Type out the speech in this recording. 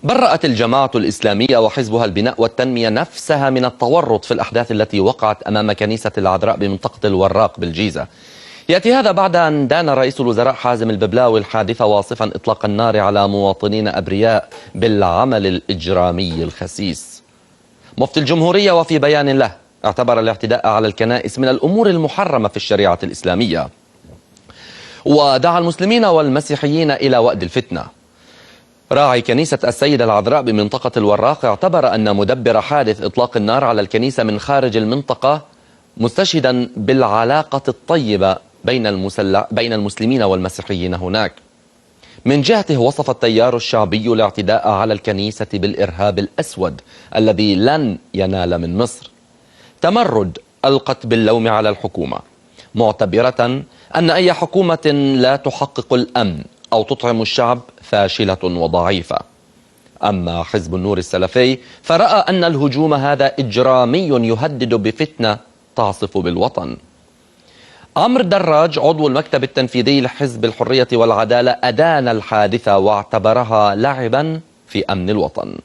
برأت الجماعة الإسلامية وحزبها البناء والتنمية نفسها من التورط في الأحداث التي وقعت أمام كنيسة العذراء بمنطقة الوراق بالجيزة. يأتي هذا بعد أن دان رئيس الوزراء حازم الببلاوي الحادثة واصفا إطلاق النار على مواطنين أبرياء بالعمل الإجرامي الخسيس. مفتي الجمهورية وفي بيان له اعتبر الاعتداء على الكنائس من الأمور المحرمة في الشريعة الإسلامية، ودعا المسلمين والمسيحيين إلى وأد الفتنة. راعي كنيسة السيدة العذراء بمنطقة الوراق اعتبر أن مدبر حادث إطلاق النار على الكنيسة من خارج المنطقة مستشهدا بالعلاقة الطيبة بين المسلمين والمسيحيين هناك. من جهته وصف التيار الشعبي الاعتداء على الكنيسة بالإرهاب الأسود الذي لن ينال من مصر. تمرد ألقت باللوم على الحكومة، معتبرة أن أي حكومة لا تحقق الأمن أو تطعم الشعب فاشلة وضعيفة. أما حزب النور السلفي فرأى أن الهجوم هذا إجرامي يهدد بفتنة تعصف بالوطن. عمرو دراج عضو المكتب التنفيذي لحزب الحرية والعدالة أدان الحادثة واعتبرها لعبا في أمن الوطن.